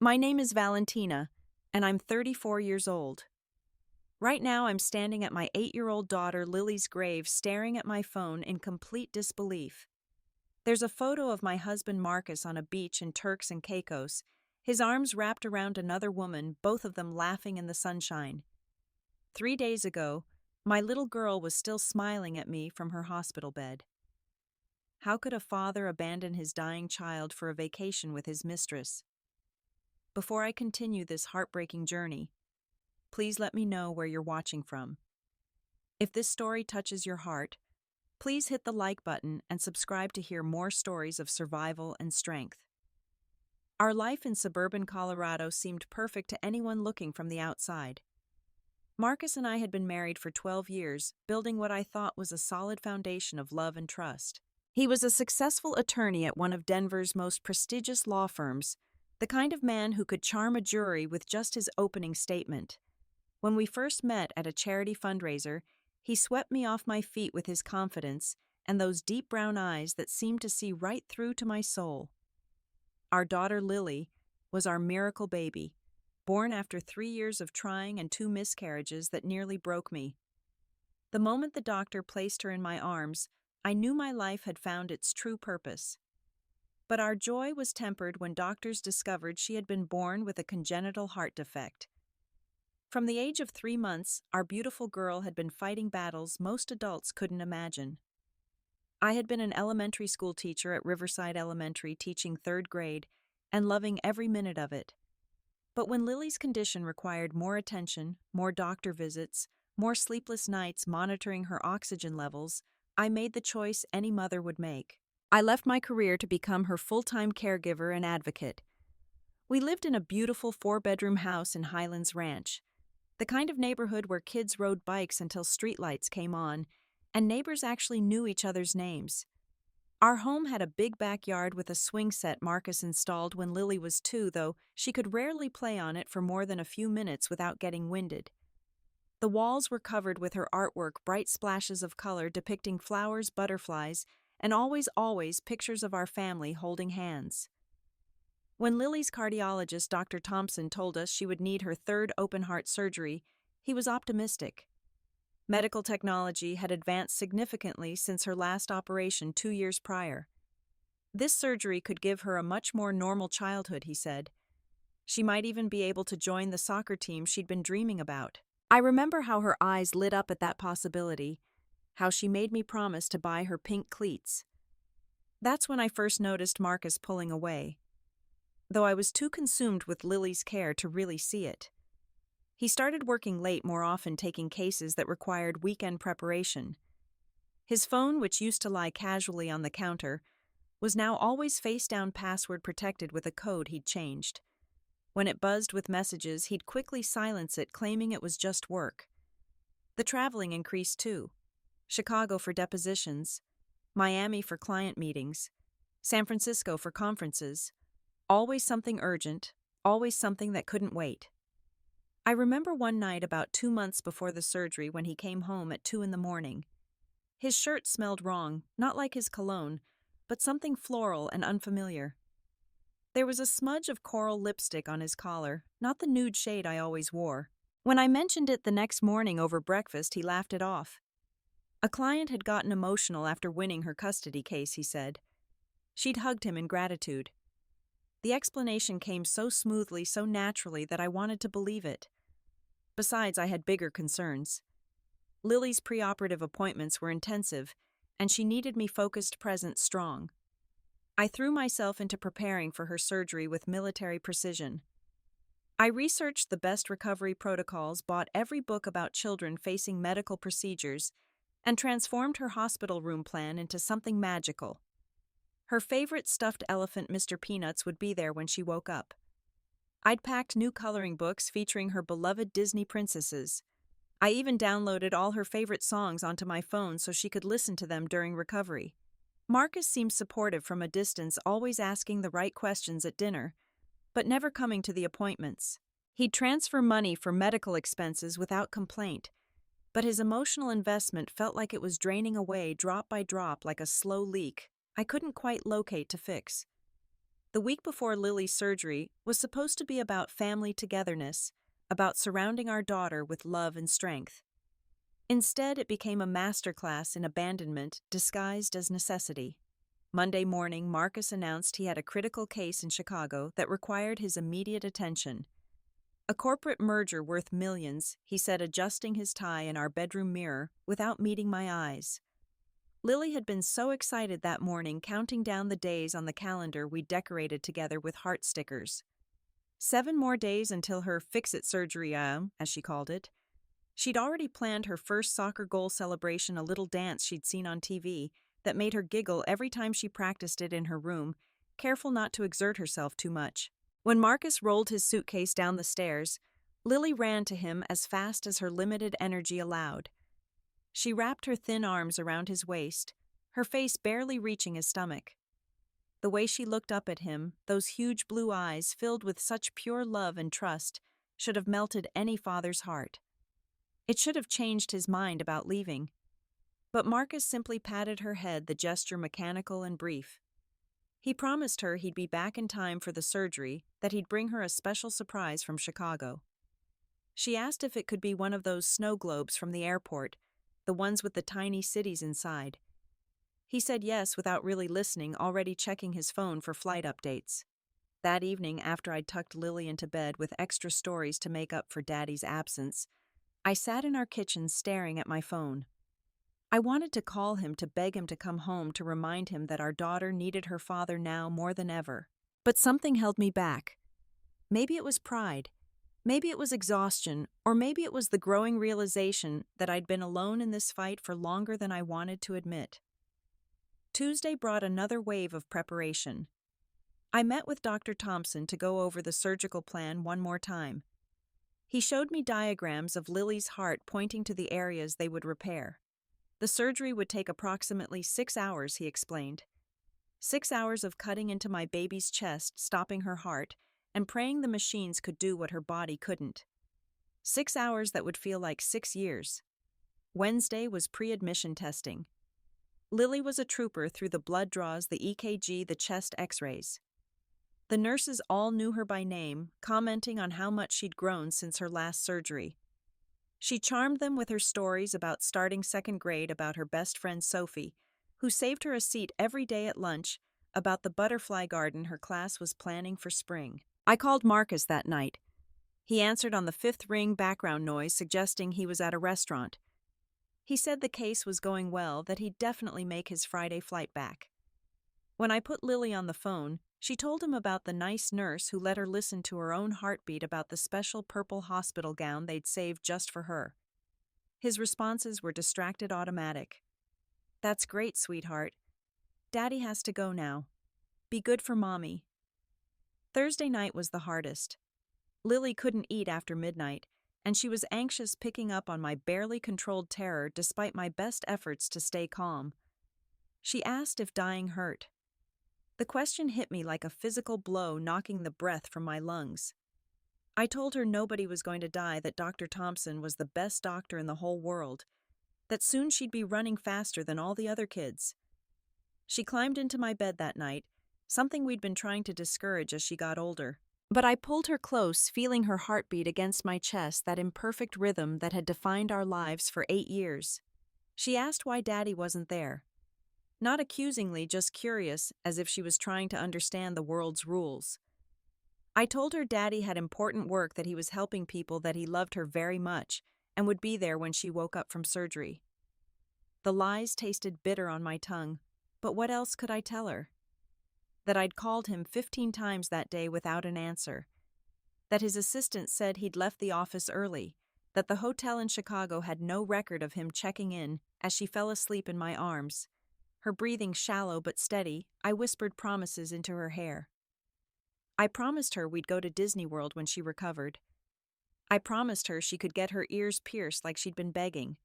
My name is Valentina, and I'm 34 years old. Right now, I'm standing at my 8-year-old daughter Lily's grave staring at my phone in complete disbelief. There's a photo of my husband Marcus on a beach in Turks and Caicos, his arms wrapped around another woman, both of them laughing in the sunshine. 3 days ago, my little girl was still smiling at me from her hospital bed. How could a father abandon his dying child for a vacation with his mistress? Before I continue this heartbreaking journey, please let me know where you're watching from. If this story touches your heart, please hit the like button and subscribe to hear more stories of survival and strength. Our life in suburban Colorado seemed perfect to anyone looking from the outside. Marcus and I had been married for 12 years, building what I thought was a solid foundation of love and trust. He was a successful attorney at one of Denver's most prestigious law firms, the kind of man who could charm a jury with just his opening statement. When we first met at a charity fundraiser, he swept me off my feet with his confidence and those deep brown eyes that seemed to see right through to my soul. Our daughter Lily was our miracle baby, born after 3 years of trying and 2 miscarriages that nearly broke me. The moment the doctor placed her in my arms, I knew my life had found its true purpose. But our joy was tempered when doctors discovered she had been born with a congenital heart defect. From the age of 3 months, our beautiful girl had been fighting battles most adults couldn't imagine. I had been an elementary school teacher at Riverside Elementary teaching 3rd grade and loving every minute of it. But when Lily's condition required more attention, more doctor visits, more sleepless nights monitoring her oxygen levels, I made the choice any mother would make. I left my career to become her full-time caregiver and advocate. We lived in a beautiful 4-bedroom house in Highlands Ranch, the kind of neighborhood where kids rode bikes until streetlights came on, and neighbors actually knew each other's names. Our home had a big backyard with a swing set Marcus installed when Lily was 2, though she could rarely play on it for more than a few minutes without getting winded. The walls were covered with her artwork, bright splashes of color depicting flowers, butterflies, and always pictures of our family holding hands. When Lily's cardiologist, Dr. Thompson, told us she would need her 3rd open-heart surgery, he was optimistic. Medical technology had advanced significantly since her last operation 2 years prior. This surgery could give her a much more normal childhood, he said. She might even be able to join the soccer team she'd been dreaming about. I remember how her eyes lit up at that possibility, how she made me promise to buy her pink cleats. That's when I first noticed Marcus pulling away, though I was too consumed with Lily's care to really see it. He started working late more often, taking cases that required weekend preparation. His phone, which used to lie casually on the counter, was now always face-down password protected with a code he'd changed. When it buzzed with messages, he'd quickly silence it, claiming it was just work. The traveling increased too. Chicago for depositions, Miami for client meetings, San Francisco for conferences. Always something urgent, always something that couldn't wait. I remember one night about 2 months before the surgery when he came home at 2 in the morning. His shirt smelled wrong, not like his cologne, but something floral and unfamiliar. There was a smudge of coral lipstick on his collar, not the nude shade I always wore. When I mentioned it the next morning over breakfast, he laughed it off. A client had gotten emotional after winning her custody case, he said. She'd hugged him in gratitude. The explanation came so smoothly, so naturally that I wanted to believe it. Besides, I had bigger concerns. Lily's preoperative appointments were intensive, and she needed me focused, present, strong. I threw myself into preparing for her surgery with military precision. I researched the best recovery protocols, bought every book about children facing medical procedures, and transformed her hospital room plan into something magical. Her favorite stuffed elephant, Mr. Peanuts, would be there when she woke up. I'd packed new coloring books featuring her beloved Disney princesses. I even downloaded all her favorite songs onto my phone so she could listen to them during recovery. Marcus seemed supportive from a distance, always asking the right questions at dinner, but never coming to the appointments. He'd transfer money for medical expenses without complaint, but his emotional investment felt like it was draining away drop by drop like a slow leak I couldn't quite locate to fix. The week before Lily's surgery was supposed to be about family togetherness, about surrounding our daughter with love and strength. Instead, it became a masterclass in abandonment disguised as necessity. Monday morning, Marcus announced he had a critical case in Chicago that required his immediate attention. A corporate merger worth millions, he said, adjusting his tie in our bedroom mirror without meeting my eyes. Lily had been so excited that morning, counting down the days on the calendar we decorated together with heart stickers. 7 more days until her fix-it surgery, as she called it. She'd already planned her first soccer goal celebration, a little dance she'd seen on TV that made her giggle every time she practiced it in her room, careful not to exert herself too much. When Marcus rolled his suitcase down the stairs, Lily ran to him as fast as her limited energy allowed. She wrapped her thin arms around his waist, her face barely reaching his stomach. The way she looked up at him, those huge blue eyes filled with such pure love and trust, should have melted any father's heart. It should have changed his mind about leaving. But Marcus simply patted her head, the gesture mechanical and brief. He promised her he'd be back in time for the surgery, that he'd bring her a special surprise from Chicago. She asked if it could be one of those snow globes from the airport, the ones with the tiny cities inside. He said yes without really listening, already checking his phone for flight updates. That evening, after I'd tucked Lily into bed with extra stories to make up for Daddy's absence, I sat in our kitchen staring at my phone. I wanted to call him to beg him to come home, to remind him that our daughter needed her father now more than ever. But something held me back. Maybe it was pride. Maybe it was exhaustion, or maybe it was the growing realization that I'd been alone in this fight for longer than I wanted to admit. Tuesday brought another wave of preparation. I met with Dr. Thompson to go over the surgical plan one more time. He showed me diagrams of Lily's heart pointing to the areas they would repair. The surgery would take approximately 6 hours, he explained. 6 hours of cutting into my baby's chest, stopping her heart, and praying the machines could do what her body couldn't. 6 hours that would feel like 6 years. Wednesday was pre-admission testing. Lily was a trooper through the blood draws, the EKG, the chest x-rays. The nurses all knew her by name, commenting on how much she'd grown since her last surgery. She charmed them with her stories about starting 2nd grade, about her best friend Sophie, who saved her a seat every day at lunch, about the butterfly garden her class was planning for spring. I called Marcus that night. He answered on the 5th ring, background noise suggesting he was at a restaurant. He said the case was going well, that he'd definitely make his Friday flight back. When I put Lily on the phone, she told him about the nice nurse who let her listen to her own heartbeat, about the special purple hospital gown they'd saved just for her. His responses were distracted, automatic. "That's great, sweetheart. Daddy has to go now. Be good for Mommy." Thursday night was the hardest. Lily couldn't eat after midnight, and she was anxious, picking up on my barely controlled terror despite my best efforts to stay calm. She asked if dying hurt. The question hit me like a physical blow, knocking the breath from my lungs. I told her nobody was going to die, that Dr. Thompson was the best doctor in the whole world, that soon she'd be running faster than all the other kids. She climbed into my bed that night, something we'd been trying to discourage as she got older. But I pulled her close, feeling her heartbeat against my chest, that imperfect rhythm that had defined our lives for 8 years. She asked why Daddy wasn't there. Not accusingly, just curious, as if she was trying to understand the world's rules. I told her Daddy had important work, that he was helping people, that he loved her very much, and would be there when she woke up from surgery. The lies tasted bitter on my tongue, but what else could I tell her? That I'd called him 15 times that day without an answer. That his assistant said he'd left the office early. That the hotel in Chicago had no record of him checking in, as she fell asleep in my arms. Her breathing shallow but steady, I whispered promises into her hair. I promised her we'd go to Disney World when she recovered. I promised her she could get her ears pierced like she'd been begging.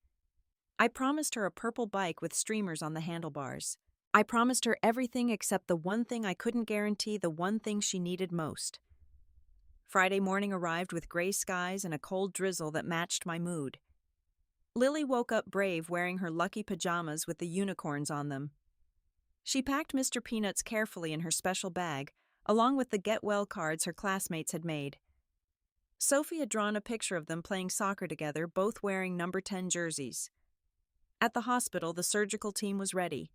I promised her a purple bike with streamers on the handlebars. I promised her everything except the one thing I couldn't guarantee, the one thing she needed most. Friday morning arrived with gray skies and a cold drizzle that matched my mood. Lily woke up brave, wearing her lucky pajamas with the unicorns on them. She packed Mr. Peanuts carefully in her special bag, along with the get well cards her classmates had made. Sophie had drawn a picture of them playing soccer together, both wearing number 10 jerseys. At the hospital, the surgical team was ready.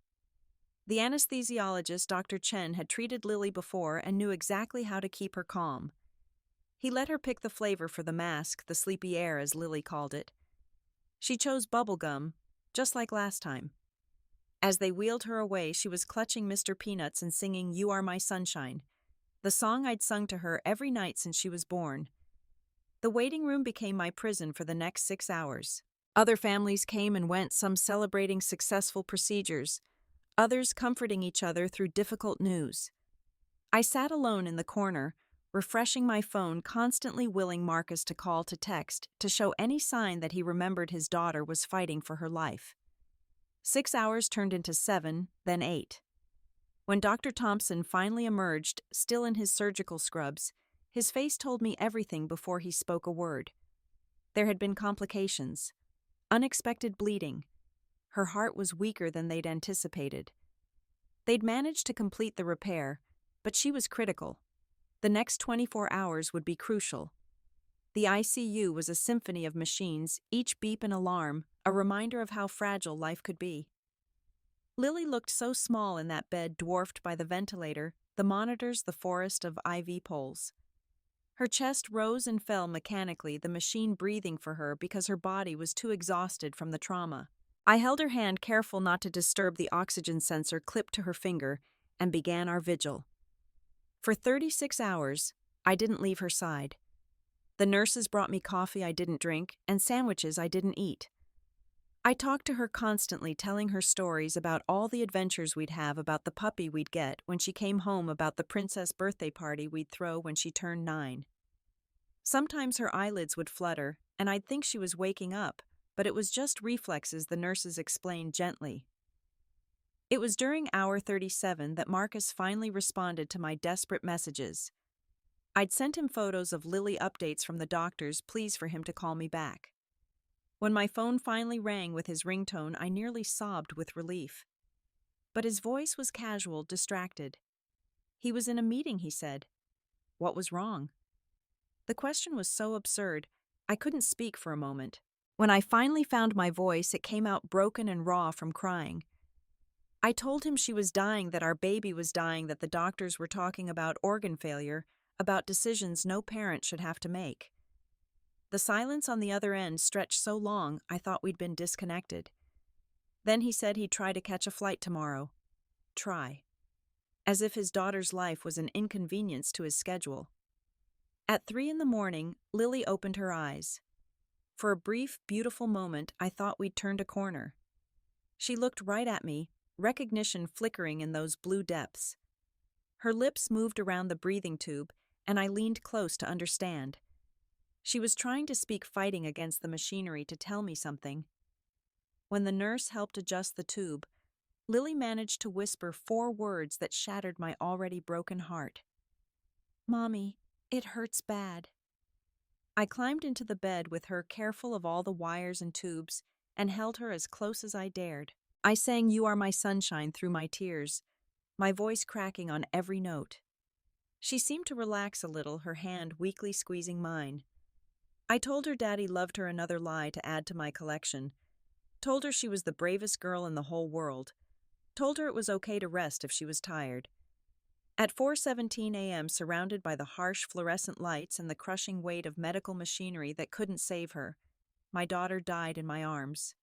The anesthesiologist, Dr. Chen, had treated Lily before and knew exactly how to keep her calm. He let her pick the flavor for the mask, the sleepy air as Lily called it. She chose bubble gum, just like last time. As they wheeled her away, she was clutching Mr. Peanuts and singing "You Are My Sunshine," the song I'd sung to her every night since she was born. The waiting room became my prison for the next 6 hours. Other families came and went, some celebrating successful procedures, others comforting each other through difficult news. I sat alone in the corner, refreshing my phone, constantly willing Marcus to call, to text, to show any sign that he remembered his daughter was fighting for her life. 6 hours turned into 7, then 8. When Dr. Thompson finally emerged, still in his surgical scrubs, his face told me everything before he spoke a word. There had been complications. Unexpected bleeding. Her heart was weaker than they'd anticipated. They'd managed to complete the repair, but she was critical. The next 24 hours would be crucial. The ICU was a symphony of machines, each beep an alarm, a reminder of how fragile life could be. Lily looked so small in that bed, dwarfed by the ventilator, the monitors, the forest of IV poles. Her chest rose and fell mechanically, the machine breathing for her because her body was too exhausted from the trauma. I held her hand, careful not to disturb the oxygen sensor clipped to her finger, and began our vigil. For 36 hours, I didn't leave her side. The nurses brought me coffee I didn't drink and sandwiches I didn't eat. I talked to her constantly, telling her stories about all the adventures we'd have, about the puppy we'd get when she came home, about the princess birthday party we'd throw when she turned 9. Sometimes her eyelids would flutter, and I'd think she was waking up, but it was just reflexes, the nurses explained gently. It was during hour 37 that Marcus finally responded to my desperate messages. I'd sent him photos of Lily, updates from the doctors, pleas for him to call me back. When my phone finally rang with his ringtone, I nearly sobbed with relief. But his voice was casual, distracted. He was in a meeting, he said. What was wrong? The question was so absurd, I couldn't speak for a moment. When I finally found my voice, it came out broken and raw from crying. I told him she was dying, that our baby was dying, that the doctors were talking about organ failure, about decisions no parent should have to make. The silence on the other end stretched so long, I thought we'd been disconnected. Then he said he'd try to catch a flight tomorrow. Try. As if his daughter's life was an inconvenience to his schedule. At 3 a.m, Lily opened her eyes. For a brief, beautiful moment, I thought we'd turned a corner. She looked right at me, recognition flickering in those blue depths. Her lips moved around the breathing tube, and I leaned close to understand. She was trying to speak, fighting against the machinery to tell me something. When the nurse helped adjust the tube, Lily managed to whisper 4 words that shattered my already broken heart. Mommy, it hurts bad. I climbed into the bed with her, careful of all the wires and tubes, and held her as close as I dared. I sang "You Are My Sunshine" through my tears, my voice cracking on every note. She seemed to relax a little, her hand weakly squeezing mine. I told her Daddy loved her, another lie to add to my collection. Told her she was the bravest girl in the whole world. Told her it was okay to rest if she was tired. At 4:17 a.m., surrounded by the harsh fluorescent lights and the crushing weight of medical machinery that couldn't save her, my daughter died in my arms.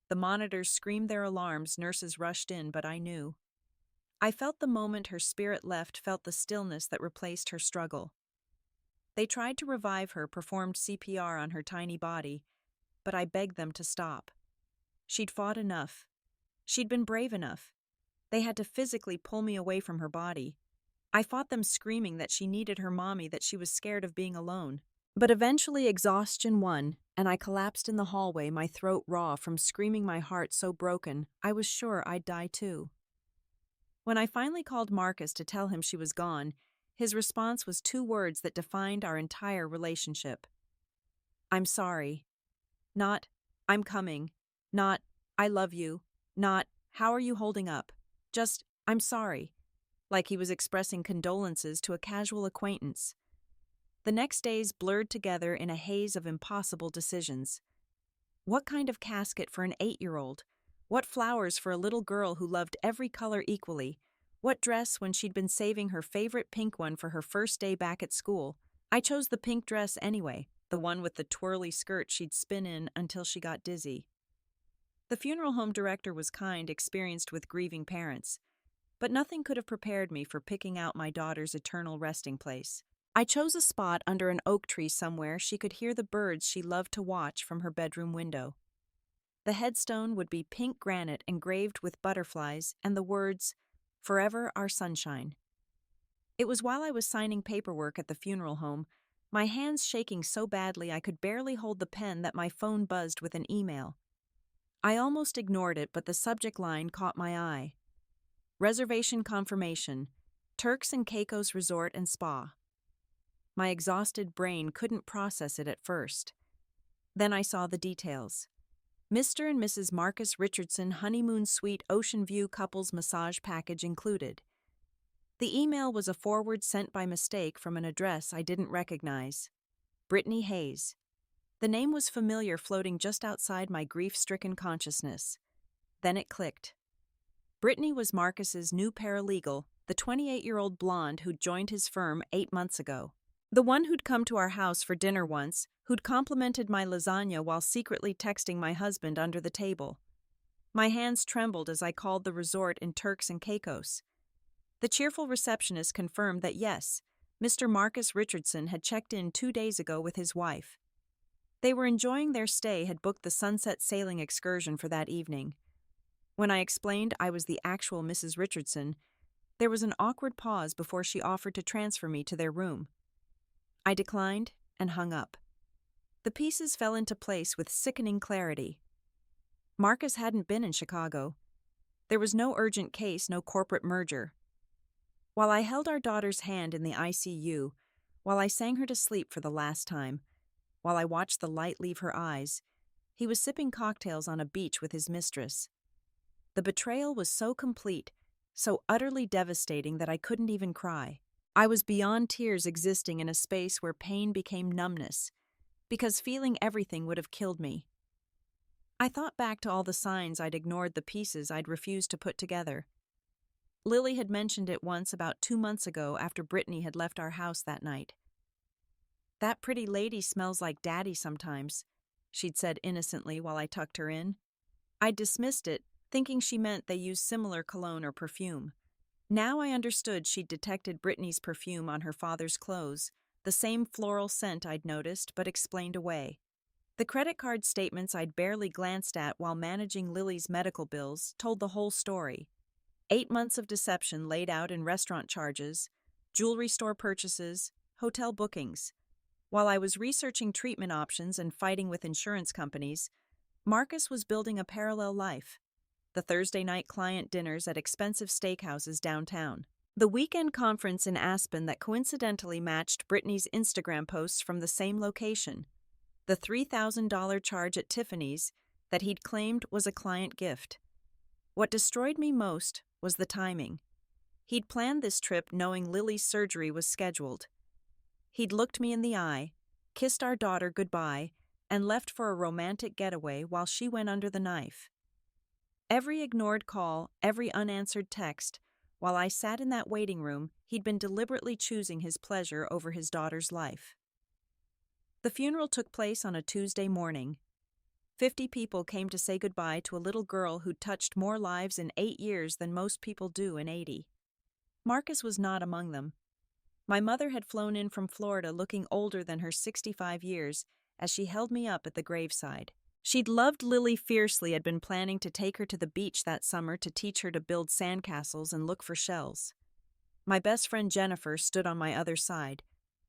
The monitors screamed their alarms, nurses rushed in, but I knew. I felt the moment her spirit left, felt the stillness that replaced her struggle. They tried to revive her, performed CPR on her tiny body, but I begged them to stop. She'd fought enough. She'd been brave enough. They had to physically pull me away from her body. I fought them, screaming that she needed her mommy, that she was scared of being alone. But eventually exhaustion won, and I collapsed in the hallway, my throat raw from screaming, my heart so broken, I was sure I'd die too. When I finally called Marcus to tell him she was gone, his response was 2 words that defined our entire relationship. I'm sorry. Not, I'm coming. Not, I love you. Not, how are you holding up? Just, I'm sorry. like he was expressing condolences to a casual acquaintance. The next days blurred together in a haze of impossible decisions. What kind of casket for an 8-year-old? What flowers for a little girl who loved every color equally? What dress when she'd been saving her favorite pink one for her first day back at school? I chose the pink dress anyway, the one with the twirly skirt she'd spin in until she got dizzy. The funeral home director was kind, experienced with grieving parents, but nothing could have prepared me for picking out my daughter's eternal resting place. I chose a spot under an oak tree somewhere she could hear the birds she loved to watch from her bedroom window. The headstone would be pink granite engraved with butterflies and the words, "Forever our sunshine." It was while I was signing paperwork at the funeral home, my hands shaking so badly I could barely hold the pen that my phone buzzed with an email. I almost ignored it, but the subject line caught my eye. Reservation confirmation, Turks and Caicos Resort and Spa. My exhausted brain couldn't process it at first. Then I saw the details. Mr. and Mrs. Marcus Richardson Honeymoon Suite Ocean View Couples Massage Package included. The email was a forward sent by mistake from an address I didn't recognize. Brittany Hayes. The name was familiar, floating just outside my grief-stricken consciousness. Then it clicked. Brittany was Marcus's new paralegal, the 28-year-old blonde who'd joined his firm 8 months ago. The one who'd come to our house for dinner once, who'd complimented my lasagna while secretly texting my husband under the table. My hands trembled as I called the resort in Turks and Caicos. The cheerful receptionist confirmed that yes, Mr. Marcus Richardson had checked in 2 days ago with his wife. They were enjoying their stay, had booked the sunset sailing excursion for that evening. When I explained I was the actual Mrs. Richardson, there was an awkward pause before she offered to transfer me to their room. I declined and hung up. The pieces fell into place with sickening clarity. Marcus hadn't been in Chicago. There was no urgent case, no corporate merger. While I held our daughter's hand in the ICU, while I sang her to sleep for the last time, while I watched the light leave her eyes, he was sipping cocktails on a beach with his mistress. The betrayal was so complete, so utterly devastating that I couldn't even cry. I was beyond tears, existing in a space where pain became numbness, because feeling everything would have killed me. I thought back to all the signs I'd ignored, the pieces I'd refused to put together. Lily had mentioned it once about 2 months ago after Brittany had left our house that night. "That pretty lady smells like Daddy sometimes," she'd said innocently while I tucked her in. I'd dismissed it, thinking she meant they used similar cologne or perfume. Now I understood she'd detected Brittany's perfume on her father's clothes, the same floral scent I'd noticed but explained away. The credit card statements I'd barely glanced at while managing Lily's medical bills told the whole story. 8 months of deception laid out in restaurant charges, jewelry store purchases, hotel bookings. While I was researching treatment options and fighting with insurance companies, Marcus was building a parallel life. The Thursday night client dinners at expensive steakhouses downtown. The weekend conference in Aspen that coincidentally matched Brittany's Instagram posts from the same location. The $3,000 charge at Tiffany's that he'd claimed was a client gift. What destroyed me most was the timing. He'd planned this trip knowing Lily's surgery was scheduled. He'd looked me in the eye, kissed our daughter goodbye, and left for a romantic getaway while she went under the knife. Every ignored call, every unanswered text, while I sat in that waiting room, he'd been deliberately choosing his pleasure over his daughter's life. The funeral took place on a Tuesday morning. 50 people came to say goodbye to a little girl who'd touched more lives in 8 years than most people do in 80. Marcus was not among them. My mother had flown in from Florida looking older than her 65 years as she held me up at the graveside. She'd loved Lily fiercely, had been planning to take her to the beach that summer to teach her to build sandcastles and look for shells. My best friend Jennifer stood on my other side,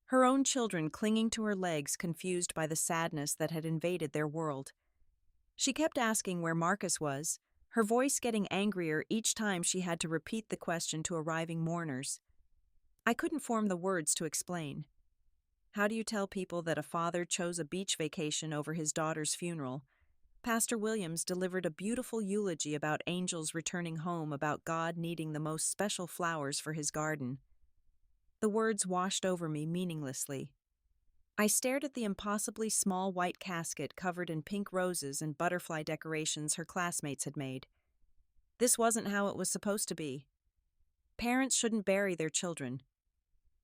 her own children clinging to her legs, confused by the sadness that had invaded their world. She kept asking where Marcus was, her voice getting angrier each time she had to repeat the question to arriving mourners. I couldn't form the words to explain. How do you tell people that a father chose a beach vacation over his daughter's funeral? Pastor Williams delivered a beautiful eulogy about angels returning home, about God needing the most special flowers for his garden. The words washed over me meaninglessly. I stared at the impossibly small white casket covered in pink roses and butterfly decorations her classmates had made. This wasn't how it was supposed to be. Parents shouldn't bury their children.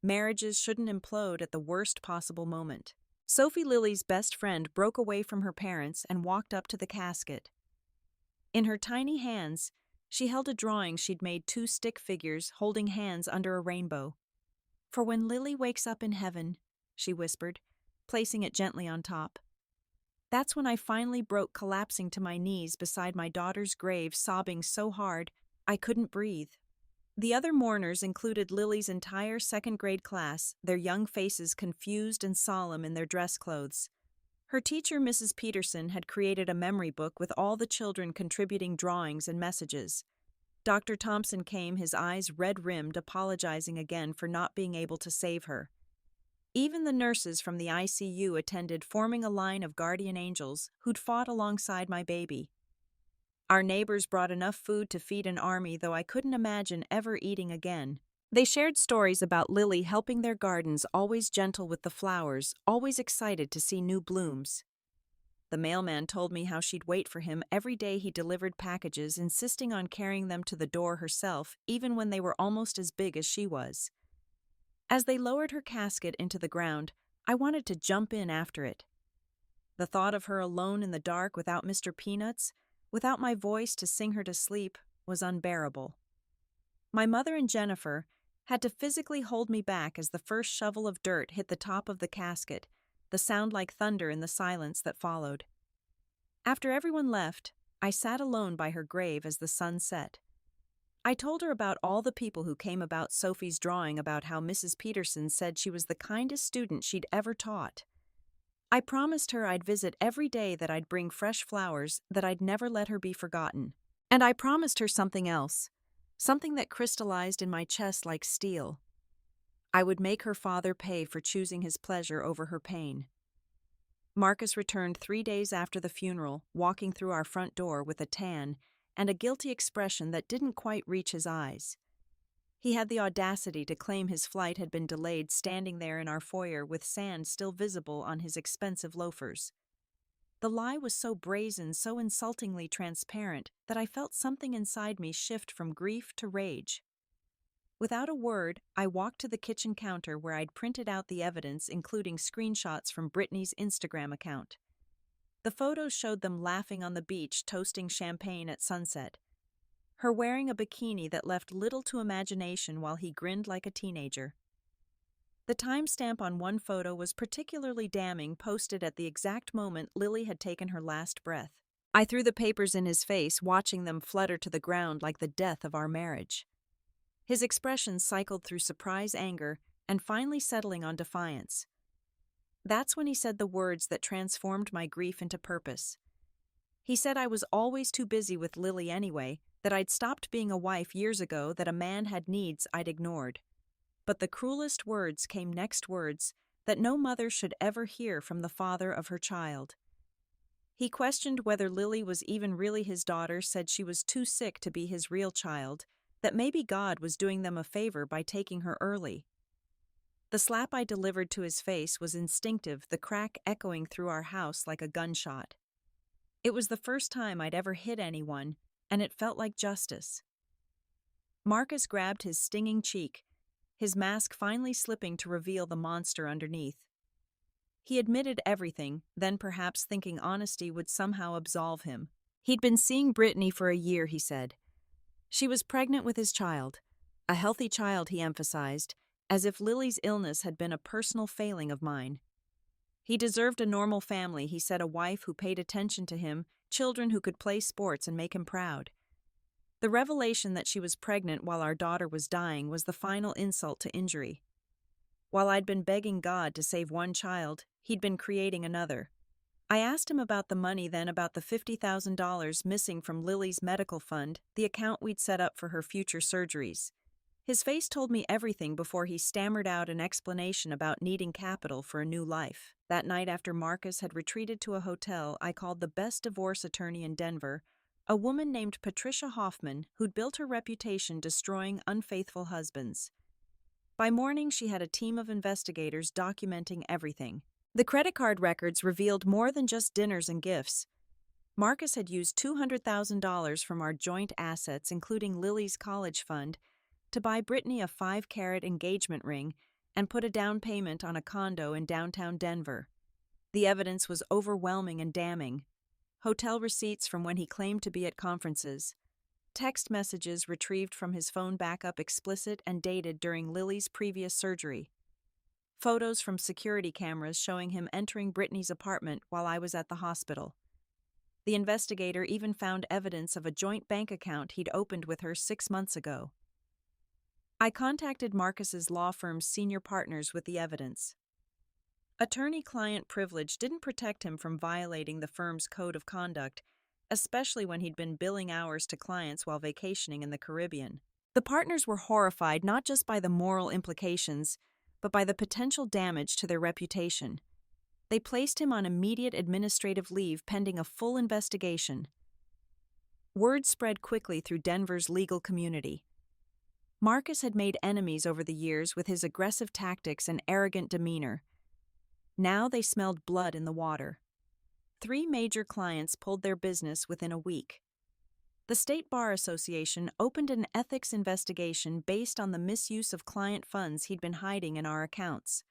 Marriages shouldn't implode at the worst possible moment. Sophie Lily's best friend broke away from her parents and walked up to the casket. In her tiny hands, she held a drawing she'd made, two stick figures holding hands under a rainbow. "For when Lily wakes up in heaven," she whispered, placing it gently on top. That's when I finally broke, collapsing to my knees beside my daughter's grave, sobbing so hard I couldn't breathe. The other mourners included Lily's entire second-grade class, their young faces confused and solemn in their dress clothes. Her teacher, Mrs. Peterson, had created a memory book with all the children contributing drawings and messages. Dr. Thompson came, his eyes red-rimmed, apologizing again for not being able to save her. Even the nurses from the ICU attended, forming a line of guardian angels who'd fought alongside my baby. Our neighbors brought enough food to feed an army, though I couldn't imagine ever eating again. They shared stories about Lily helping their gardens, always gentle with the flowers, always excited to see new blooms. The mailman told me how she'd wait for him every day he delivered packages, insisting on carrying them to the door herself, even when they were almost as big as she was. As they lowered her casket into the ground, I wanted to jump in after it. The thought of her alone in the dark without Mr. Peanuts, without my voice to sing her to sleep, was unbearable. My mother and Jennifer had to physically hold me back as the first shovel of dirt hit the top of the casket, the sound like thunder in the silence that followed. After everyone left, I sat alone by her grave as the sun set. I told her about all the people who came about Sophie's drawing, about how Mrs. Peterson said she was the kindest student she'd ever taught. I promised her I'd visit every day, that I'd bring fresh flowers, that I'd never let her be forgotten. And I promised her something else, something that crystallized in my chest like steel. I would make her father pay for choosing his pleasure over her pain. Marcus returned 3 days after the funeral, walking through our front door with a tan and a guilty expression that didn't quite reach his eyes. He had the audacity to claim his flight had been delayed, standing there in our foyer with sand still visible on his expensive loafers. The lie was so brazen, so insultingly transparent, that I felt something inside me shift from grief to rage. Without a word, I walked to the kitchen counter where I'd printed out the evidence, including screenshots from Brittany's Instagram account. The photos showed them laughing on the beach, toasting champagne at sunset. Her wearing a bikini that left little to imagination while he grinned like a teenager. The timestamp on one photo was particularly damning, posted at the exact moment Lily had taken her last breath. I threw the papers in his face, watching them flutter to the ground like the death of our marriage. His expression cycled through surprise, anger, and finally settling on defiance. That's when he said the words that transformed my grief into purpose. He said I was always too busy with Lily anyway, that I'd stopped being a wife years ago, that a man had needs I'd ignored. But the cruelest words came next, words that no mother should ever hear from the father of her child. He questioned whether Lily was even really his daughter, said she was too sick to be his real child, that maybe God was doing them a favor by taking her early. The slap I delivered to his face was instinctive, the crack echoing through our house like a gunshot. It was the first time I'd ever hit anyone, and it felt like justice. Marcus grabbed his stinging cheek, his mask finally slipping to reveal the monster underneath. He admitted everything, then perhaps thinking honesty would somehow absolve him. He'd been seeing Brittany for a year, he said. She was pregnant with his child. A healthy child, he emphasized, as if Lily's illness had been a personal failing of mine. He deserved a normal family, he said, a wife who paid attention to him, children who could play sports and make him proud. The revelation that she was pregnant while our daughter was dying was the final insult to injury. While I'd been begging God to save one child, he'd been creating another. I asked him about the money then, about the $50,000 missing from Lily's medical fund, the account we'd set up for her future surgeries. His face told me everything before he stammered out an explanation about needing capital for a new life. That night after Marcus had retreated to a hotel, I called the best divorce attorney in Denver, a woman named Patricia Hoffman who'd built her reputation destroying unfaithful husbands. By morning, she had a team of investigators documenting everything. The credit card records revealed more than just dinners and gifts. Marcus had used $200,000 from our joint assets, including Lily's college fund, to buy Brittany a 5-carat engagement ring and put a down payment on a condo in downtown Denver. The evidence was overwhelming and damning. Hotel receipts from when he claimed to be at conferences, text messages retrieved from his phone backup explicit and dated during Lily's previous surgery, photos from security cameras showing him entering Brittany's apartment while I was at the hospital. The investigator even found evidence of a joint bank account he'd opened with her 6 months ago. I contacted Marcus's law firm's senior partners with the evidence. Attorney-client privilege didn't protect him from violating the firm's code of conduct, especially when he'd been billing hours to clients while vacationing in the Caribbean. The partners were horrified not just by the moral implications, but by the potential damage to their reputation. They placed him on immediate administrative leave pending a full investigation. Word spread quickly through Denver's legal community. Marcus had made enemies over the years with his aggressive tactics and arrogant demeanor. Now they smelled blood in the water. 3 major clients pulled their business within a week. The State Bar Association opened an ethics investigation based on the misuse of client funds he'd been hiding in our accounts.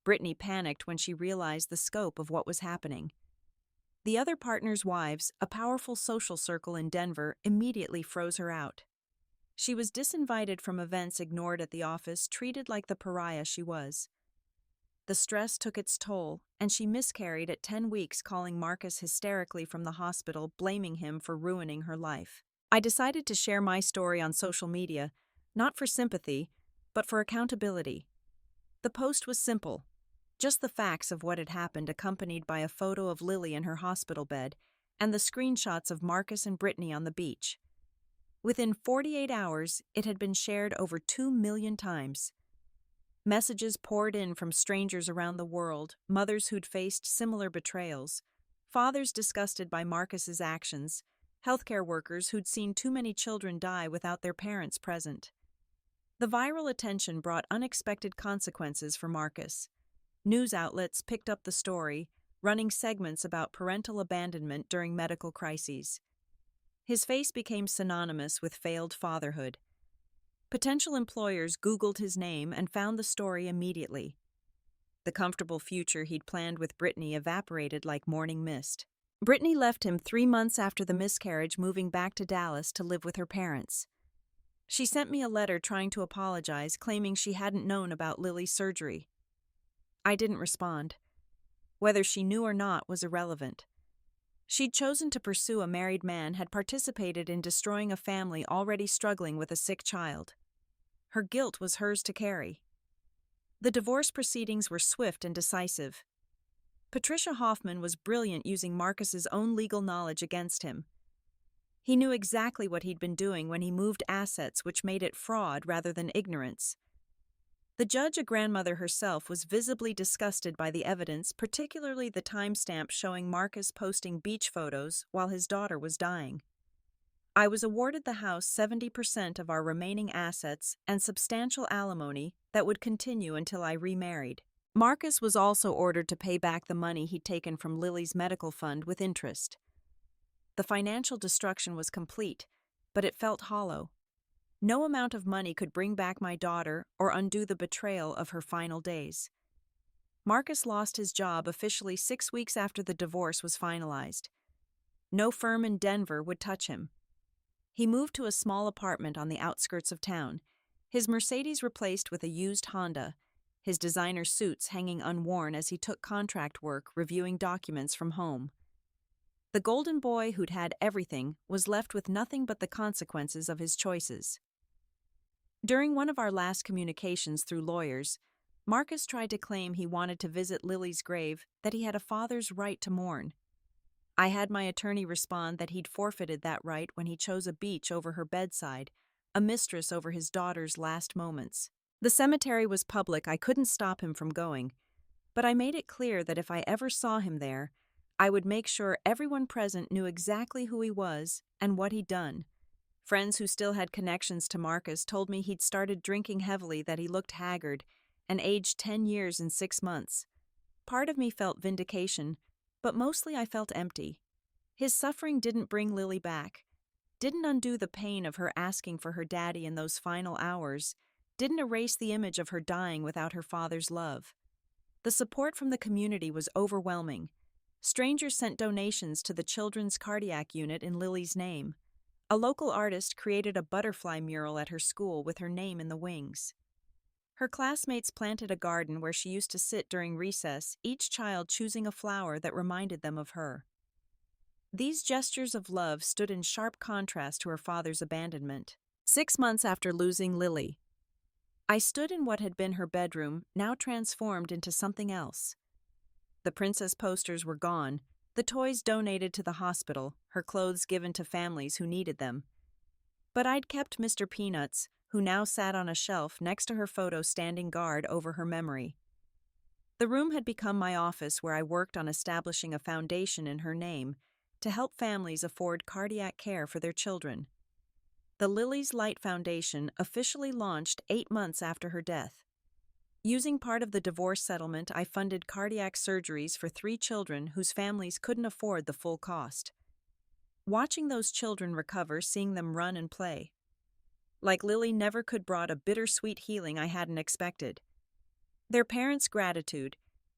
Brittany panicked when she realized the scope of what was happening. The other partners' wives, a powerful social circle in Denver, immediately froze her out. She was disinvited from events, ignored at the office, treated like the pariah she was. The stress took its toll, and she miscarried at 10 weeks, calling Marcus hysterically from the hospital, blaming him for ruining her life. I decided to share my story on social media, not for sympathy, but for accountability. The post was simple, just the facts of what had happened, accompanied by a photo of Lily in her hospital bed and the screenshots of Marcus and Brittany on the beach. Within 48 hours, it had been shared over 2 million times. Messages poured in from strangers around the world, mothers who'd faced similar betrayals, fathers disgusted by Marcus's actions, healthcare workers who'd seen too many children die without their parents present. The viral attention brought unexpected consequences for Marcus. News outlets picked up the story, running segments about parental abandonment during medical crises. His face became synonymous with failed fatherhood. Potential employers Googled his name and found the story immediately. The comfortable future he'd planned with Brittany evaporated like morning mist. Brittany left him 3 months after the miscarriage, moving back to Dallas to live with her parents. She sent me a letter trying to apologize, claiming she hadn't known about Lily's surgery. I didn't respond. Whether she knew or not was irrelevant. She'd chosen to pursue a married man, had participated in destroying a family already struggling with a sick child. Her guilt was hers to carry. The divorce proceedings were swift and decisive. Patricia Hoffman was brilliant, using Marcus's own legal knowledge against him. He knew exactly what he'd been doing when he moved assets, which made it fraud rather than ignorance. The judge, a grandmother herself, was visibly disgusted by the evidence, particularly the timestamp showing Marcus posting beach photos while his daughter was dying. I was awarded the house 70% of our remaining assets and substantial alimony that would continue until I remarried. Marcus was also ordered to pay back the money he'd taken from Lily's medical fund with interest. The financial destruction was complete, but it felt hollow. No amount of money could bring back my daughter or undo the betrayal of her final days. Marcus lost his job officially 6 weeks after the divorce was finalized. No firm in Denver would touch him. He moved to a small apartment on the outskirts of town, his Mercedes replaced with a used Honda, his designer suits hanging unworn as he took contract work, reviewing documents from home. The golden boy who'd had everything was left with nothing but the consequences of his choices. During one of our last communications through lawyers, Marcus tried to claim he wanted to visit Lily's grave, that he had a father's right to mourn. I had my attorney respond that he'd forfeited that right when he chose a beach over her bedside, a mistress over his daughter's last moments. The cemetery was public, I couldn't stop him from going, but I made it clear that if I ever saw him there, I would make sure everyone present knew exactly who he was and what he'd done. Friends who still had connections to Marcus told me he'd started drinking heavily, that he looked haggard, and aged 10 years in 6 months. Part of me felt vindication, but mostly I felt empty. His suffering didn't bring Lily back, didn't undo the pain of her asking for her daddy in those final hours, didn't erase the image of her dying without her father's love. The support from the community was overwhelming. Strangers sent donations to the Children's Cardiac Unit in Lily's name. A local artist created a butterfly mural at her school with her name in the wings. Her classmates planted a garden where she used to sit during recess, each child choosing a flower that reminded them of her. These gestures of love stood in sharp contrast to her father's abandonment. 6 months after losing Lily, I stood in what had been her bedroom, now transformed into something else. The princess posters were gone, the toys donated to the hospital, her clothes given to families who needed them. But I'd kept Mr. Peanuts, who now sat on a shelf next to her photo, standing guard over her memory. The room had become my office, where I worked on establishing a foundation in her name to help families afford cardiac care for their children. The Lily's Light Foundation officially launched 8 months after her death. Using part of the divorce settlement, I funded cardiac surgeries for 3 children whose families couldn't afford the full cost. Watching those children recover, seeing them run and play, like Lily, never could brought a bittersweet healing I hadn't expected. Their parents' gratitude,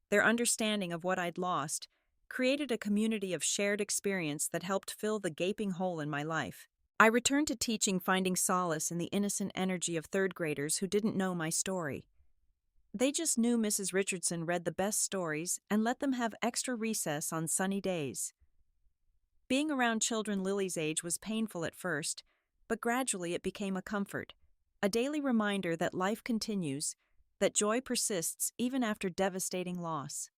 their understanding of what I'd lost, created a community of shared experience that helped fill the gaping hole in my life. I returned to teaching, finding solace in the innocent energy of 3rd graders who didn't know my story. They just knew Mrs. Richardson read the best stories and let them have extra recess on sunny days. Being around children Lily's age was painful at first, but gradually it became a comfort, a daily reminder that life continues, that joy persists even after devastating loss.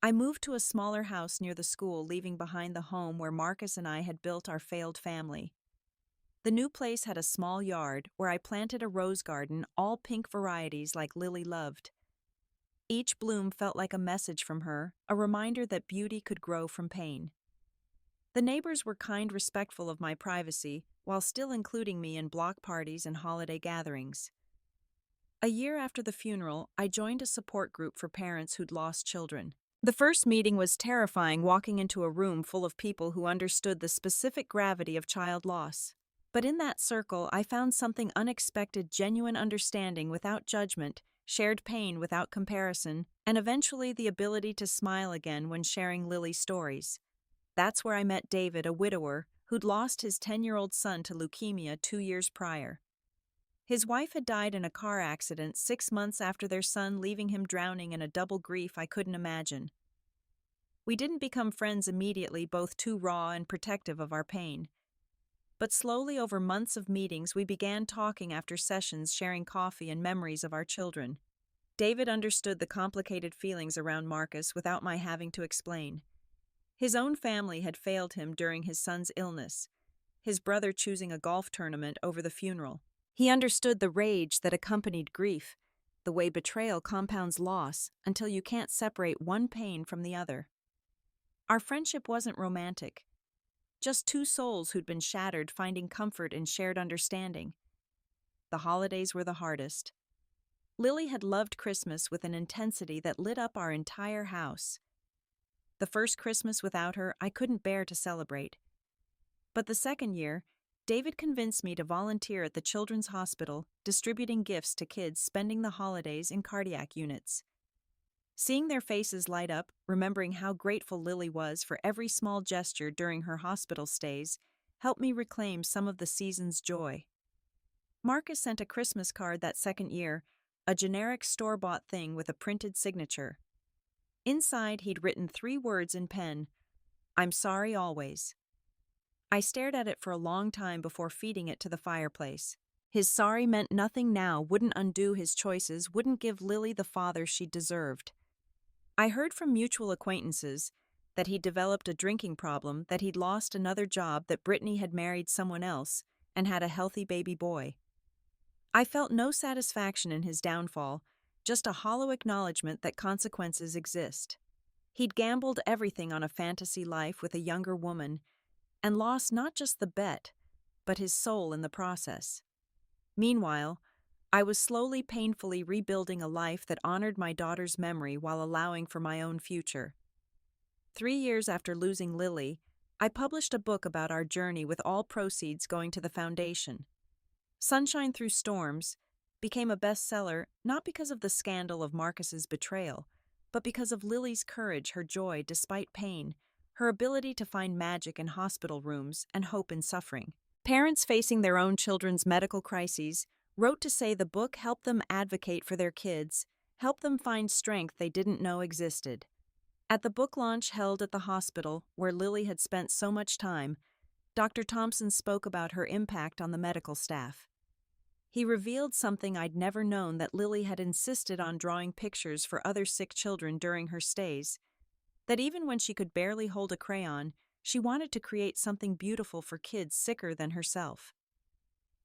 I moved to a smaller house near the school, leaving behind the home where Marcus and I had built our failed family. The new place had a small yard where I planted a rose garden, all pink varieties like Lily loved. Each bloom felt like a message from her, a reminder that beauty could grow from pain. The neighbors were kind, respectful of my privacy, while still including me in block parties and holiday gatherings. A year after the funeral, I joined a support group for parents who'd lost children. The first meeting was terrifying, walking into a room full of people who understood the specific gravity of child loss. But in that circle, I found something unexpected: genuine understanding without judgment, shared pain without comparison, and eventually the ability to smile again when sharing Lily's stories. That's where I met David, a widower who'd lost his 10-year-old son to leukemia 2 years prior. His wife had died in a car accident 6 months after their son, leaving him drowning in a double grief I couldn't imagine. We didn't become friends immediately, both too raw and protective of our pain. But slowly, over months of meetings, we began talking after sessions, sharing coffee and memories of our children. David understood the complicated feelings around Marcus without my having to explain. His own family had failed him during his son's illness, his brother choosing a golf tournament over the funeral. He understood the rage that accompanied grief, the way betrayal compounds loss until you can't separate one pain from the other. Our friendship wasn't romantic. Just 2 souls who'd been shattered, finding comfort in shared understanding. The holidays were the hardest. Lily had loved Christmas with an intensity that lit up our entire house. The first Christmas without her, I couldn't bear to celebrate. But the second year, David convinced me to volunteer at the Children's Hospital, distributing gifts to kids spending the holidays in cardiac units. Seeing their faces light up, remembering how grateful Lily was for every small gesture during her hospital stays, helped me reclaim some of the season's joy. Marcus sent a Christmas card that second year, a generic store-bought thing with a printed signature. Inside, he'd written 3 words in pen: "I'm sorry always." I stared at it for a long time before feeding it to the fireplace. His sorry meant nothing now, wouldn't undo his choices, wouldn't give Lily the father she deserved. I heard from mutual acquaintances that he'd developed a drinking problem, that he'd lost another job, that Brittany had married someone else, and had a healthy baby boy. I felt no satisfaction in his downfall, just a hollow acknowledgement that consequences exist. He'd gambled everything on a fantasy life with a younger woman and lost not just the bet, but his soul in the process. Meanwhile, I was slowly, painfully rebuilding a life that honored my daughter's memory while allowing for my own future. 3 years after losing Lily, I published a book about our journey with all proceeds going to the foundation. Sunshine Through Storms became a bestseller not because of the scandal of Marcus's betrayal, but because of Lily's courage, her joy despite pain, her ability to find magic in hospital rooms and hope in suffering. Parents facing their own children's medical crises wrote to say the book helped them advocate for their kids, helped them find strength they didn't know existed. At the book launch held at the hospital, where Lily had spent so much time, Dr. Thompson spoke about her impact on the medical staff. He revealed something I'd never known, that Lily had insisted on drawing pictures for other sick children during her stays, that even when she could barely hold a crayon, she wanted to create something beautiful for kids sicker than herself.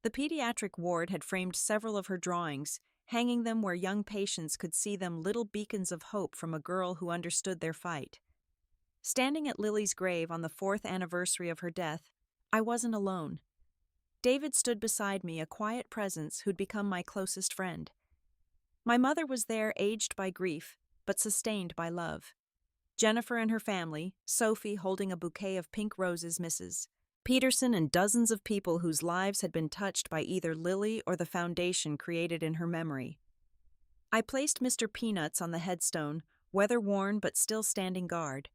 The pediatric ward had framed several of her drawings, hanging them where young patients could see them, little beacons of hope from a girl who understood their fight. Standing at Lily's grave on the 4th anniversary of her death, I wasn't alone. David stood beside me, a quiet presence who'd become my closest friend. My mother was there, aged by grief, but sustained by love. Jennifer and her family, Sophie holding a bouquet of pink roses, Mrs. Peterson, and dozens of people whose lives had been touched by either Lily or the foundation created in her memory. I placed Mr. Peanuts on the headstone, weather-worn but still standing guard.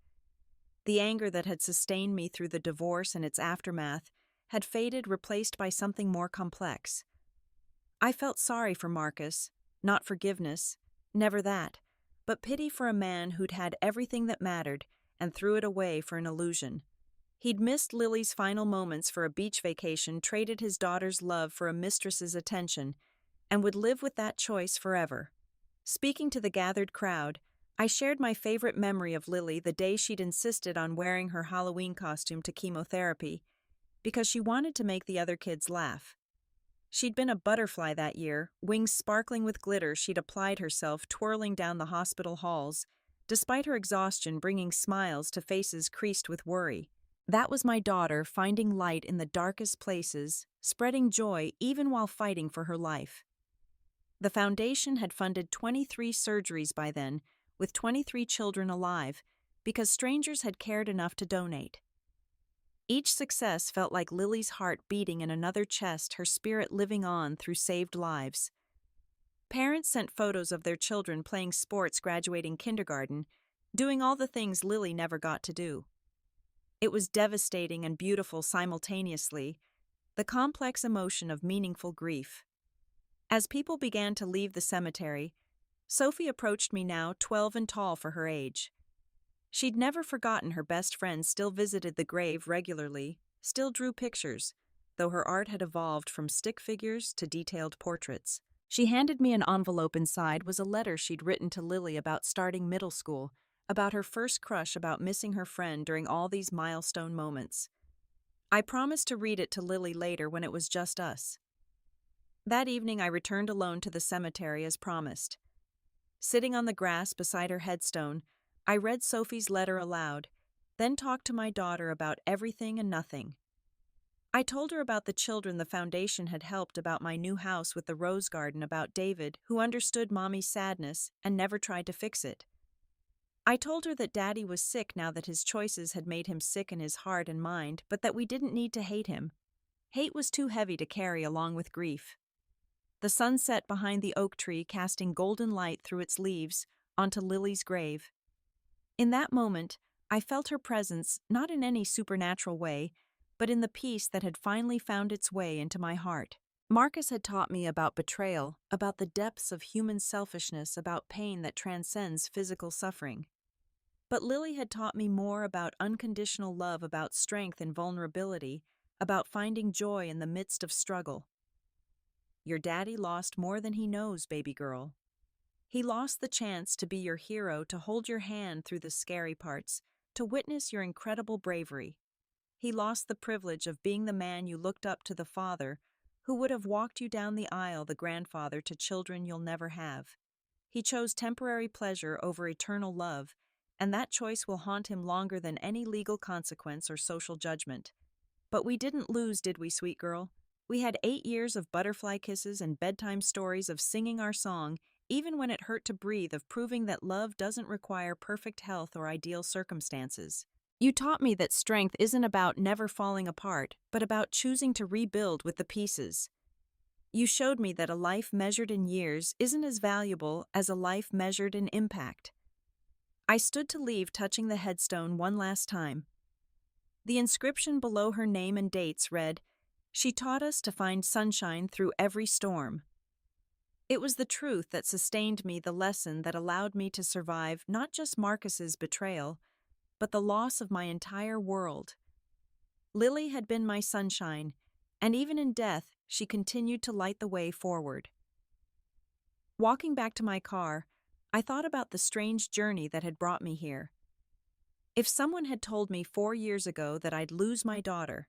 The anger that had sustained me through the divorce and its aftermath had faded, replaced by something more complex. I felt sorry for Marcus, not forgiveness, never that, but pity for a man who'd had everything that mattered and threw it away for an illusion. He'd missed Lily's final moments for a beach vacation, traded his daughter's love for a mistress's attention, and would live with that choice forever. Speaking to the gathered crowd, I shared my favorite memory of Lily, the day she'd insisted on wearing her Halloween costume to chemotherapy, because she wanted to make the other kids laugh. She'd been a butterfly that year, wings sparkling with glitter. She'd applied herself, twirling down the hospital halls, despite her exhaustion bringing smiles to faces creased with worry. That was my daughter, finding light in the darkest places, spreading joy even while fighting for her life. The foundation had funded 23 surgeries by then, with 23 children alive, because strangers had cared enough to donate. Each success felt like Lily's heart beating in another chest, her spirit living on through saved lives. Parents sent photos of their children playing sports, graduating kindergarten, doing all the things Lily never got to do. It was devastating and beautiful simultaneously, the complex emotion of meaningful grief. As people began to leave the cemetery, Sophie approached me, now 12 and tall for her age. She'd never forgotten her best friend, still visited the grave regularly, still drew pictures, though her art had evolved from stick figures to detailed portraits. She handed me an envelope. Inside was a letter she'd written to Lily about starting middle school, about her first crush, about missing her friend during all these milestone moments. I promised to read it to Lily later when it was just us. That evening I returned alone to the cemetery as promised. Sitting on the grass beside her headstone, I read Sophie's letter aloud, then talked to my daughter about everything and nothing. I told her about the children the foundation had helped, about my new house with the rose garden, about David, who understood Mommy's sadness and never tried to fix it. I told her that Daddy was sick now, that his choices had made him sick in his heart and mind, but that we didn't need to hate him. Hate was too heavy to carry along with grief. The sun set behind the oak tree, casting golden light through its leaves onto Lily's grave. In that moment, I felt her presence, not in any supernatural way, but in the peace that had finally found its way into my heart. Marcus had taught me about betrayal, about the depths of human selfishness, about pain that transcends physical suffering. But Lily had taught me more, about unconditional love, about strength and vulnerability, about finding joy in the midst of struggle. Your daddy lost more than he knows, baby girl. He lost the chance to be your hero, to hold your hand through the scary parts, to witness your incredible bravery. he lost the privilege of being the man you looked up to, the father who would have walked you down the aisle, the grandfather to children you'll never have. He chose temporary pleasure over eternal love, and that choice will haunt him longer than any legal consequence or social judgment. But we didn't lose, did we, sweet girl? We had 8 years of butterfly kisses and bedtime stories of singing our song, even when it hurt to breathe, of proving that love doesn't require perfect health or ideal circumstances. You taught me that strength isn't about never falling apart, but about choosing to rebuild with the pieces. You showed me that a life measured in years isn't as valuable as a life measured in impact. I stood to leave, touching the headstone one last time. The inscription below her name and dates read, "She taught us to find sunshine through every storm." It was the truth that sustained me, the lesson that allowed me to survive not just Marcus's betrayal, but the loss of my entire world. Lily had been my sunshine, and even in death, she continued to light the way forward. Walking back to my car, I thought about the strange journey that had brought me here. If someone had told me 4 years ago that I'd lose my daughter,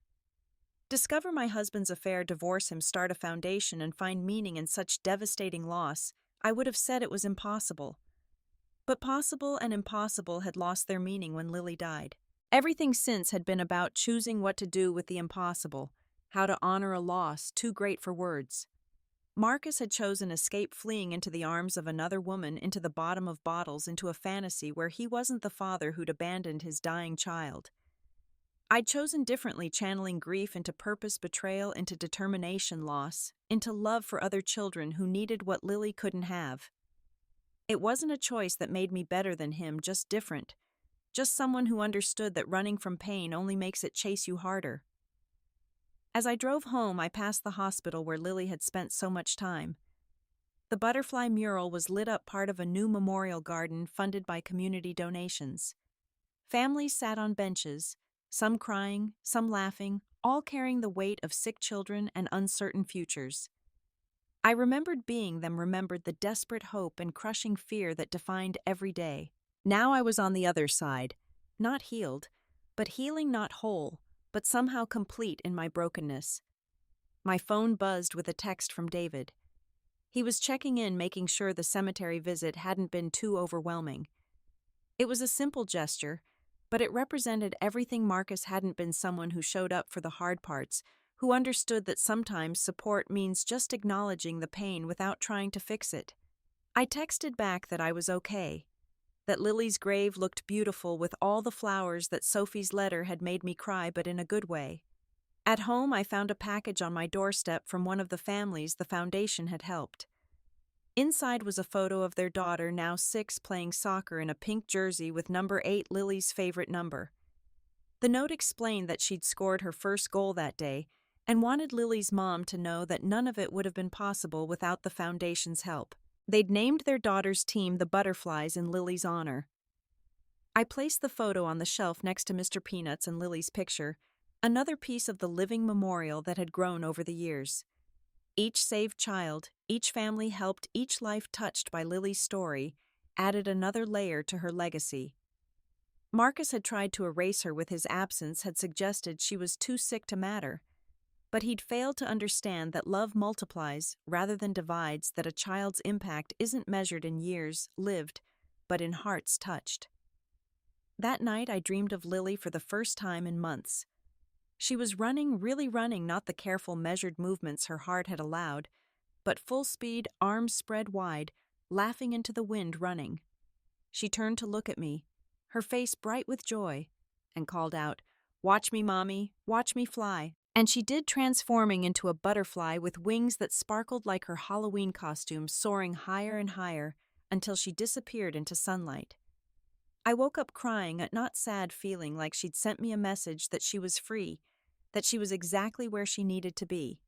discover my husband's affair, divorce him, start a foundation, and find meaning in such devastating loss, I would have said it was impossible. But possible and impossible had lost their meaning when Lily died. Everything since had been about choosing what to do with the impossible, how to honor a loss too great for words. Marcus had chosen escape, fleeing into the arms of another woman, into the bottom of bottles, into a fantasy where he wasn't the father who'd abandoned his dying child. I'd chosen differently, channeling grief into purpose, betrayal into determination, loss into love for other children who needed what Lily couldn't have. It wasn't a choice that made me better than him, just different. Just someone who understood that running from pain only makes it chase you harder. As I drove home, I passed the hospital where Lily had spent so much time. The butterfly mural was lit up, part of a new memorial garden funded by community donations. Families sat on benches, some crying, some laughing, all carrying the weight of sick children and uncertain futures. I remembered being them, remembered the desperate hope and crushing fear that defined every day. Now I was on the other side, not healed, but healing, not whole, but somehow complete in my brokenness. My phone buzzed with a text from David. He was checking in, making sure the cemetery visit hadn't been too overwhelming. It was a simple gesture, but it represented everything. Marcus hadn't been someone who showed up for the hard parts, who understood that sometimes support means just acknowledging the pain without trying to fix it. I texted back that I was okay, that Lily's grave looked beautiful with all the flowers, that Sophie's letter had made me cry, but in a good way. At home, I found a package on my doorstep from one of the families the foundation had helped. Inside was a photo of their daughter, now 6, playing soccer in a pink jersey with number 8, Lily's favorite number. The note explained that she'd scored her first goal that day and wanted Lily's mom to know that none of it would have been possible without the foundation's help. They'd named their daughter's team the Butterflies in Lily's honor. I placed the photo on the shelf next to Mr. Peanuts and Lily's picture, another piece of the living memorial that had grown over the years. Each saved child, each family helped, each life touched by Lily's story added another layer to her legacy. Marcus had tried to erase her with his absence, had suggested she was too sick to matter. But he'd failed to understand that love multiplies rather than divides, that a child's impact isn't measured in years lived, but in hearts touched. That night I dreamed of Lily for the first time in months. She was running, really running, not the careful, measured movements her heart had allowed, but full speed, arms spread wide, laughing into the wind, running. She turned to look at me, her face bright with joy, and called out, "Watch me, Mommy, watch me fly." And she did, transforming into a butterfly with wings that sparkled like her Halloween costume, soaring higher and higher until she disappeared into sunlight. I woke up crying, not sad, feeling like she'd sent me a message that she was free, that she was exactly where she needed to be.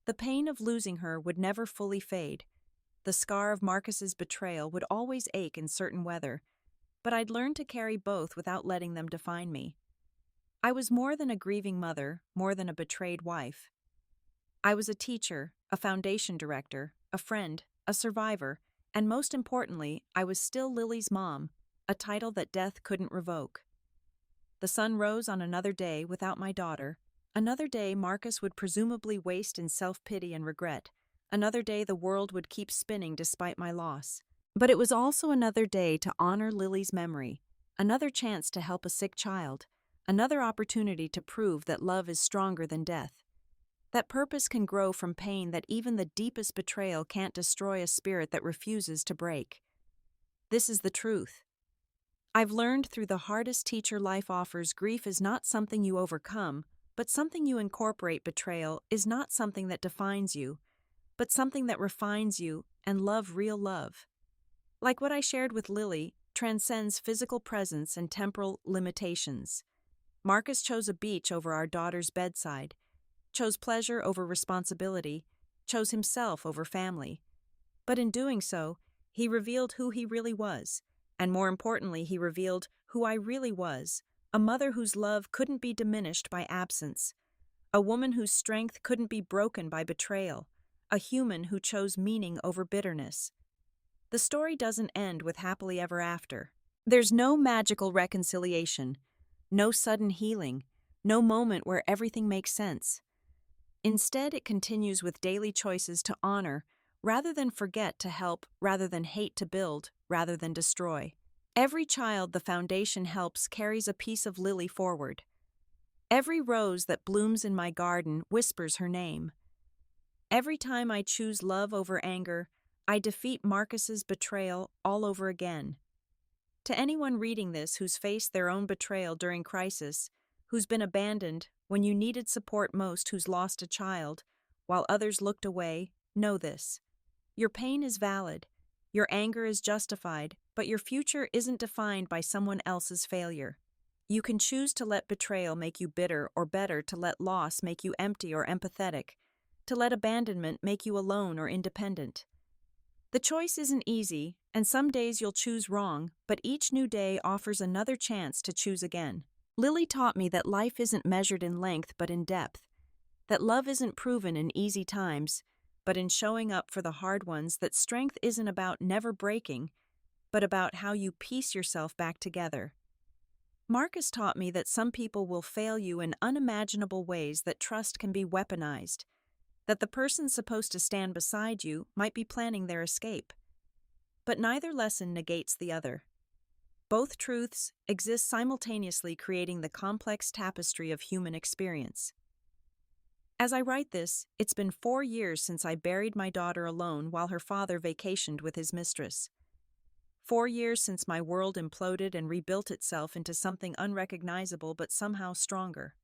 The pain of losing her would never fully fade. The scar of Marcus's betrayal would always ache in certain weather, but I'd learned to carry both without letting them define me. I was more than a grieving mother, more than a betrayed wife. I was a teacher, a foundation director, a friend, a survivor, and most importantly, I was still Lily's mom, a title that death couldn't revoke. The sun rose on another day without my daughter. Another day Marcus would presumably waste in self-pity and regret. Another day the world would keep spinning despite my loss. But it was also another day to honor Lily's memory, another chance to help a sick child, another opportunity to prove that love is stronger than death. That purpose can grow from pain, that even the deepest betrayal can't destroy a spirit that refuses to break. This is the truth. I've learned through the hardest teacher life offers, grief is not something you overcome, but something you incorporate. Betrayal is not something that defines you, but something that refines you, and love, real love, like what I shared with Lily, transcends physical presence and temporal limitations. Marcus chose a beach over our daughter's bedside, chose pleasure over responsibility, chose himself over family. But in doing so, he revealed who he really was, and more importantly, he revealed who I really was, a mother whose love couldn't be diminished by absence, a woman whose strength couldn't be broken by betrayal, a human who chose meaning over bitterness. The story doesn't end with happily ever after. There's no magical reconciliation, no sudden healing, no moment where everything makes sense. Instead, it continues with daily choices to honor, rather than forget, to help, rather than hate, to build, rather than destroy. Every child the foundation helps carries a piece of Lily forward. Every rose that blooms in my garden whispers her name. Every time I choose love over anger, I defeat Marcus's betrayal all over again. To anyone reading this who's faced their own betrayal during crisis, who's been abandoned when you needed support most, who's lost a child while others looked away, know this. Your pain is valid, your anger is justified, but your future isn't defined by someone else's failure. You can choose to let betrayal make you bitter, or better, to let loss make you empty or empathetic, to let abandonment make you alone or independent. The choice isn't easy, and some days you'll choose wrong, but each new day offers another chance to choose again. Lily taught me that life isn't measured in length but in depth, that love isn't proven in easy times, but in showing up for the hard ones, that strength isn't about never breaking, but about how you piece yourself back together. Marcus taught me that some people will fail you in unimaginable ways, that trust can be weaponized, that the person supposed to stand beside you might be planning their escape. But neither lesson negates the other. Both truths exist simultaneously, creating the complex tapestry of human experience. As I write this, it's been 4 years since I buried my daughter alone while her father vacationed with his mistress. 4 years since my world imploded and rebuilt itself into something unrecognizable but somehow stronger.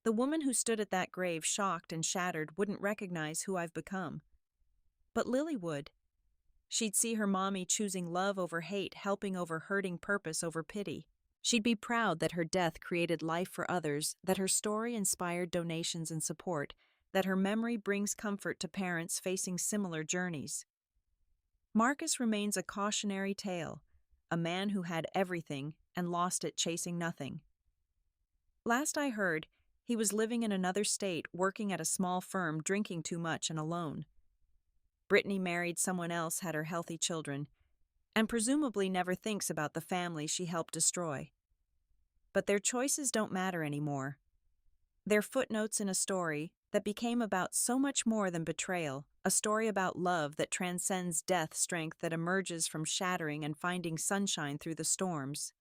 The woman who stood at that grave, shocked and shattered, wouldn't recognize who I've become. But Lily would. She'd see her mommy choosing love over hate, helping over hurting, purpose over pity. She'd be proud that her death created life for others, that her story inspired donations and support, that her memory brings comfort to parents facing similar journeys. Marcus remains a cautionary tale, a man who had everything and lost it chasing nothing. Last I heard, he was living in another state, working at a small firm, drinking too much and alone. Brittany married someone else, had her healthy children, and presumably never thinks about the family she helped destroy. But their choices don't matter anymore. They're footnotes in a story that became about so much more than betrayal, a story about love that transcends death, strength that emerges from shattering and finding sunshine through the storms.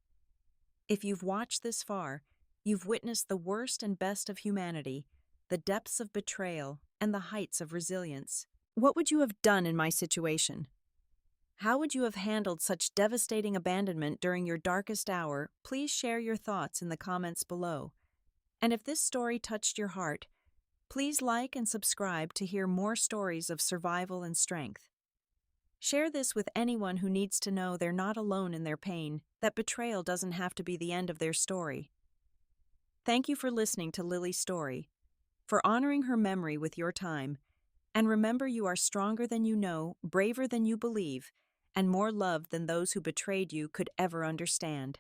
If you've watched this far, you've witnessed the worst and best of humanity, the depths of betrayal, and the heights of resilience. What would you have done in my situation? How would you have handled such devastating abandonment during your darkest hour? Please share your thoughts in the comments below. And if this story touched your heart, please like and subscribe to hear more stories of survival and strength. Share this with anyone who needs to know they're not alone in their pain, that betrayal doesn't have to be the end of their story. Thank you for listening to Lily's story, for honoring her memory with your time, and remember, you are stronger than you know, braver than you believe, and more loved than those who betrayed you could ever understand.